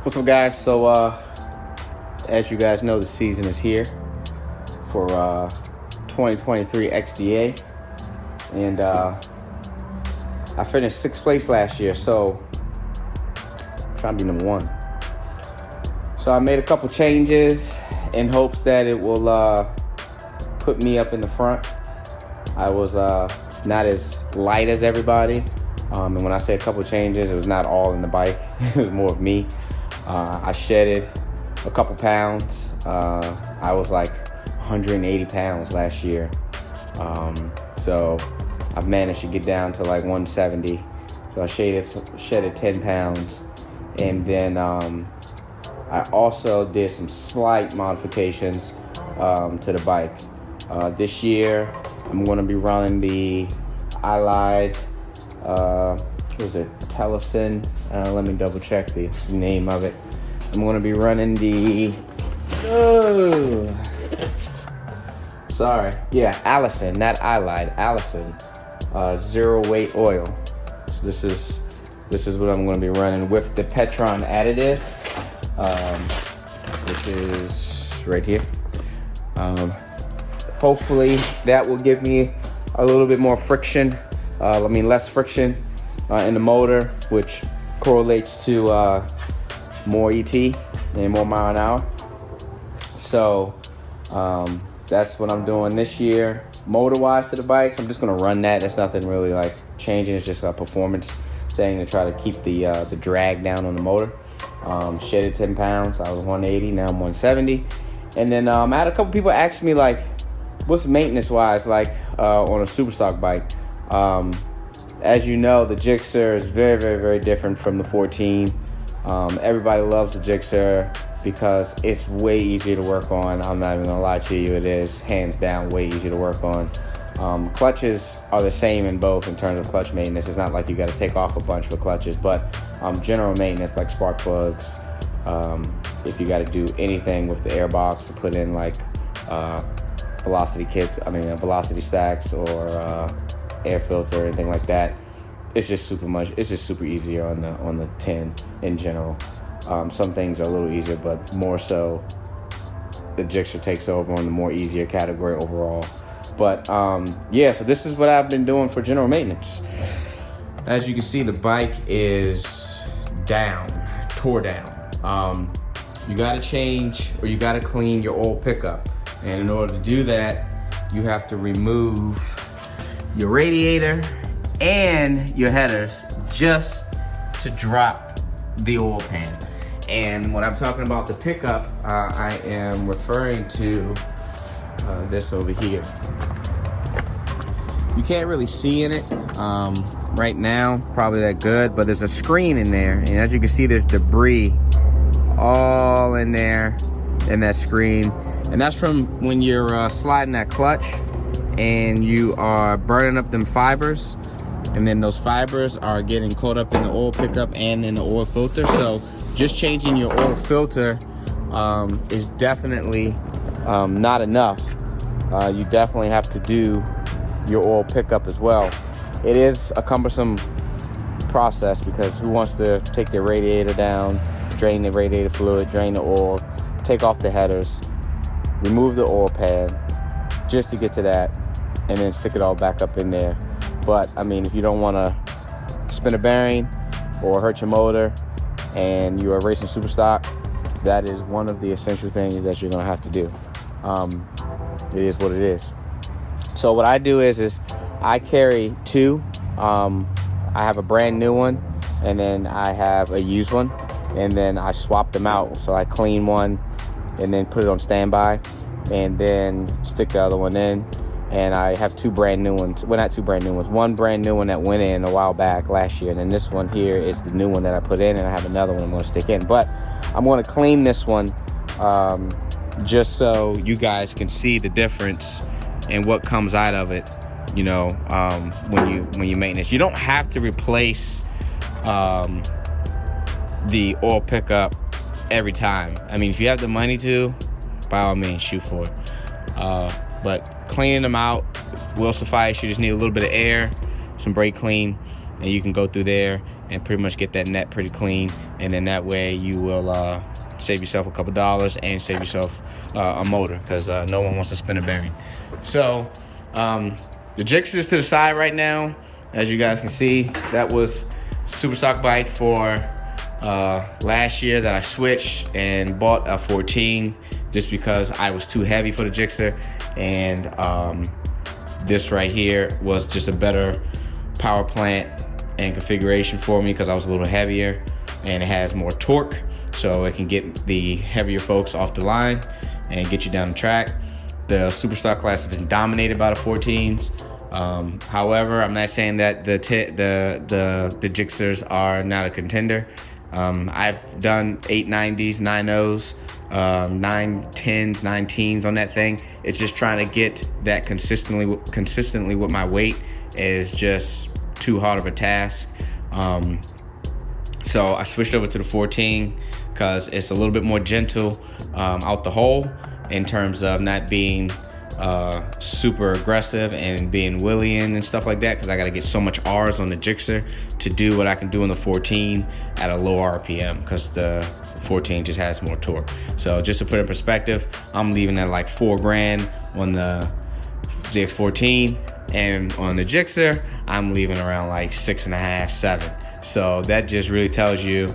What's up, guys? So, as you guys know, the season is here for 2023 XDA, and I finished 6th place last year, so I'm trying to be number 1. So I made a couple changes in hopes that it will put me up in the front. I was not as light as everybody, and when I say a couple changes, it was not all in the bike. It was more of me. I shedded a couple pounds. I was like 180 pounds last year. So I've managed to get down to like 170. So I shedded 10 pounds. And then I also did some slight modifications to the bike. This year, I'm going to be running the iLide, Tellison. Let me double check the name of it. I'm going to be running the Allison, not iLide, Allison, zero weight oil. So this is what I'm going to be running with the Petron additive, which is right here. Hopefully that will give me a little bit more friction, less friction in the motor, which correlates to more ET and more mile an hour. So that's what I'm doing this year. Motor-wise to the bikes, I'm just going to run that. There's nothing really like changing. It's just a performance thing to try to keep the drag down on the motor. Shedded 10 pounds. I was 180. Now I'm 170. And then I had a couple people ask me, like, what's maintenance-wise like on a super stock bike? As you know, the Gixxer is very, very, very different from the 14. Everybody loves the Gixxer because it's way easier to work on. I'm not even gonna lie to you, it is hands down way easier to work on. Clutches are the same in both in terms of clutch maintenance. It's not like you got to take off a bunch for clutches, but general maintenance like spark plugs. If you got to do anything with the airbox to put in like velocity stacks or air filter, anything like that, it's just super easier on the 10 in general. Some things are a little easier, but more so the Gixxer takes over on the more easier category overall. But so this is what I've been doing for general maintenance. As you can see, the bike is tore down. You got to change or you got to clean your oil pickup, and in order to do that, you have to remove your radiator and your headers just to drop the oil pan. And when I'm talking about the pickup, I am referring to this over here. You can't really see in it right now, probably that good, but there's a screen in there, and as you can see, there's debris all in there in that screen, and that's from when you're sliding that clutch and you are burning up them fibers, and then those fibers are getting caught up in the oil pickup and in the oil filter. So just changing your oil filter is definitely not enough. You definitely have to do your oil pickup as well. It is a cumbersome process because who wants to take their radiator down, drain the radiator fluid, drain the oil, take off the headers, remove the oil pan just to get to that, and then stick it all back up in there. But I mean, if you don't want to spin a bearing or hurt your motor and you are racing super stock, that is one of the essential things that you're going to have to do. It is what it is. So what I do is I carry two. I have a brand new one, and then I have a used one, and then I swap them out. So I clean one and then put it on standby, and then stick the other one in. And I have two brand new ones. Well, not two brand new ones. One brand new one that went in a while back last year, and then this one here is the new one that I put in, and I have another one I'm going to stick in. But I'm going to clean this one just so you guys can see the difference and what comes out of it. You know, when you maintenance, you don't have to replace the oil pickup every time. I mean, if you have the money to, by all means, shoot for it. But cleaning them out will suffice. You just need a little bit of air, some brake clean, and you can go through there and pretty much get that net pretty clean. And then that way you will save yourself a couple dollars and save yourself a motor, because no one wants to spin a bearing. So the Gixxer's to the side right now. As you guys can see, that was super stock bike for last year that I switched and bought a 14 just because I was too heavy for the Gixxer. And this right here was just a better power plant and configuration for me because I was a little heavier, and it has more torque, so it can get the heavier folks off the line and get you down the track. The Superstock class has been dominated by the 14s. However, I'm not saying that the Gixxers are not a contender. I've done 890s, 90s, 910s, 910s on that thing. It's just trying to get that consistently with my weight is just too hard of a task. So I switched over to the 14 because it's a little bit more gentle out the hole in terms of not being super aggressive and being willying and stuff like that, because I got to get so much R's on the Gixxer to do what I can do in the 14 at a low RPM, because the 14 just has more torque. So just to put it in perspective, I'm leaving at like $4,000 on the ZX14, and on the Gixxer I'm leaving around like 6.5, 7. So that just really tells you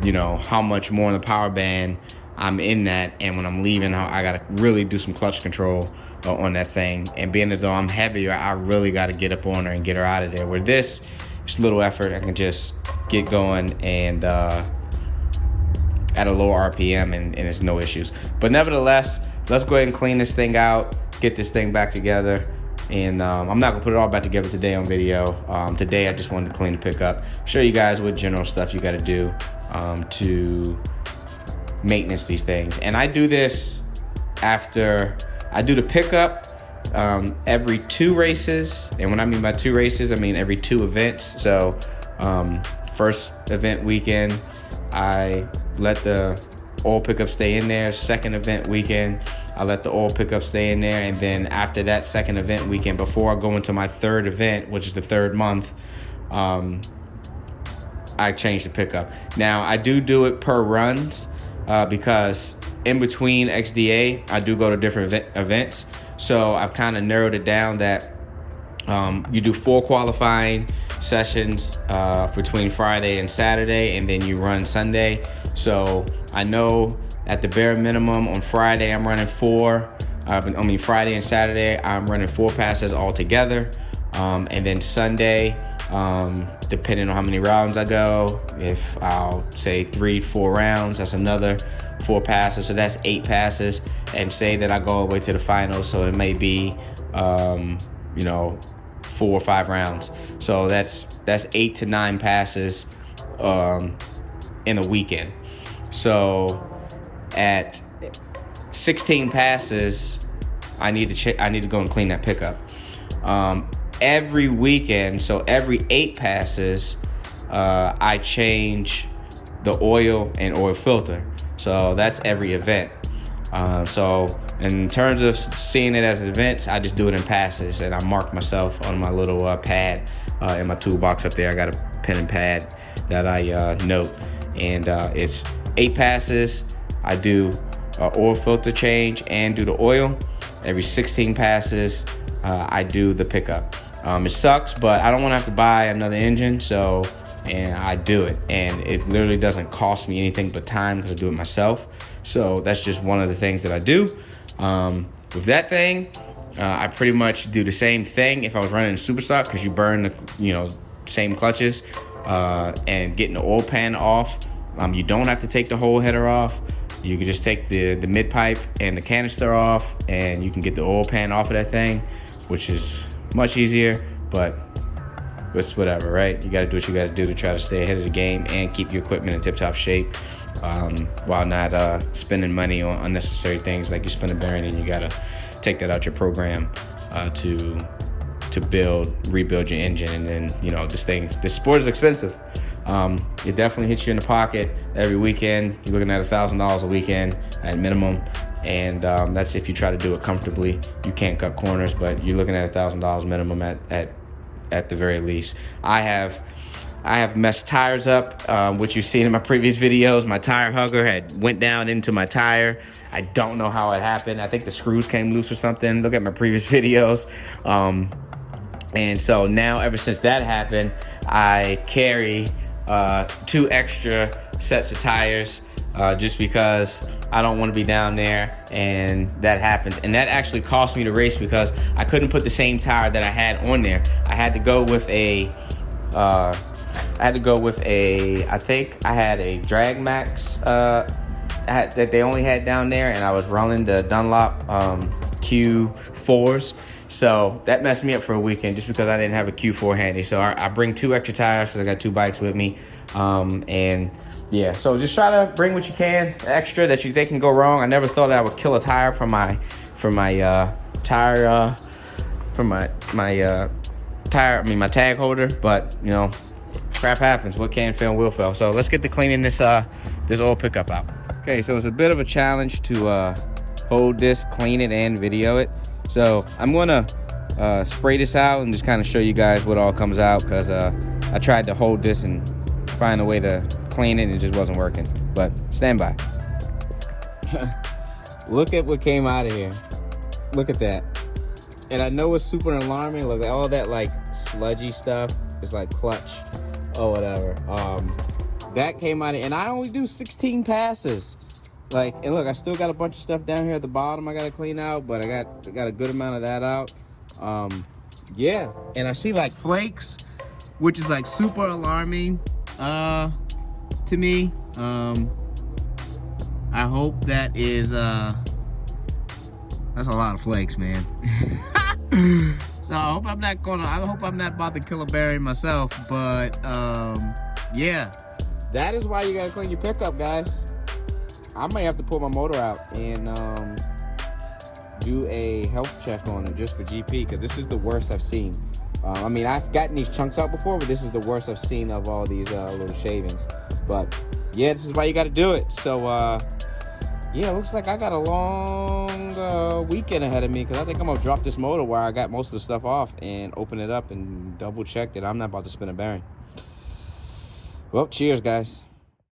you know, how much more in the power band I'm in that. And when I'm leaving, I gotta really do some clutch control on that thing. And being as though I'm heavier, I really gotta get up on her and get her out of there. Where this, it's a little effort, I can just get going and at a lower RPM, and it's no issues. But nevertheless, let's go ahead and clean this thing out, get this thing back together. And I'm not gonna put it all back together today on video. Today I just wanted to clean the pickup, show you guys what general stuff you gotta do to maintenance these things. And I do this after I do the pickup every 2 races. And when I mean by 2 races, I mean every 2 events. So first event weekend, I let the oil pickup stay in there. Second event weekend, I let the oil pickup stay in there. And then after that second event weekend, before I go into my 3rd event, which is the 3rd month, I change the pickup. Now I do it per runs because in between XDA, I do go to different events. So I've kind of narrowed it down that you do 4 qualifying sessions between Friday and Saturday, and then you run Sunday. So I know at the bare minimum on Friday I'm running 4. Friday and Saturday I'm running 4 passes all together, and then Sunday, depending on how many rounds I go, if I'll say 3-4 rounds, that's another 4 passes, so that's 8 passes. And say that I go all the way to the finals, so it may be 4 or 5 rounds, so that's 8 to 9 passes in a weekend. So at 16 passes, I need to go and clean that pickup every weekend. So every 8 passes, I change the oil and oil filter. So that's every event. So in terms of seeing it as events, I just do it in passes, and I mark myself on my little pad in my toolbox up there. I got a pen and pad that I note, and it's 8 passes. I do oil filter change and do the oil. Every 16 passes, I do the pickup. It sucks, but I don't want to have to buy another engine, and I do it, and it literally doesn't cost me anything but time because I do it myself. So that's just one of the things that I do. With that thing, I pretty much do the same thing if I was running Superstock, because you burn the same clutches and getting the oil pan off. You don't have to take the whole header off. You can just take the mid pipe and the canister off, and you can get the oil pan off of that thing, which is much easier, but it's whatever, right? You got to do what you got to do to try to stay ahead of the game and keep your equipment in tip-top shape, while not spending money on unnecessary things like you spend a bearing and you got to take that out your program to rebuild your engine. And then this sport is expensive. It definitely hits you in the pocket every weekend. You're looking at $1,000 a weekend at minimum, and that's if you try to do it comfortably. You can't cut corners, but you're looking at $1,000 minimum at the very least. I have I have messed tires up, which you've seen in my previous videos. My tire hugger had went down into my tire. I don't know how it happened. I think the screws came loose or something. Look at my previous videos. And so now, ever since that happened, I carry 2 extra sets of tires just because I don't want to be down there and that happens. And that actually cost me the race because I couldn't put the same tire that I had on there. I had to go with I think I had a Drag Max that they only had down there, and I was running the Dunlop Q4s. So that messed me up for a weekend just because I didn't have a Q4 handy. So I bring 2 extra tires because I got 2 bikes with me. And yeah, so just try to bring what you can extra that you think can go wrong. I never thought I would kill a tire from my tag holder, but you know, crap happens. What can fail will fail. So let's get to cleaning this oil pickup out. Okay, so it's a bit of a challenge to hold this, clean it, and video it. So I'm gonna spray this out and just kind of show you guys what all comes out, because I tried to hold this and find a way to clean it and it just wasn't working. But stand by. Look at what came out of here. Look at that. And I know it's super alarming. Look at all that like sludgy stuff. It's like clutch or whatever. That came out of, and I only do 16 passes. Like, and look, I still got a bunch of stuff down here at the bottom I gotta clean out, but I got a good amount of that out. Yeah, and I see like flakes, which is like super alarming to me. I hope that is that's a lot of flakes, man. So I hope I'm not about to kill a berry myself, but yeah, that is why you gotta clean your pickup, guys. I might have to pull my motor out and do a health check on it just for GP, because this is the worst I've seen. I mean, I've gotten these chunks out before, but this is the worst I've seen of all these little shavings. But yeah, this is why you got to do it. So yeah, it looks like I got a long weekend ahead of me, because I think I'm gonna drop this motor where I got most of the stuff off and open it up and double check that I'm not about to spin a bearing. Well, cheers, guys.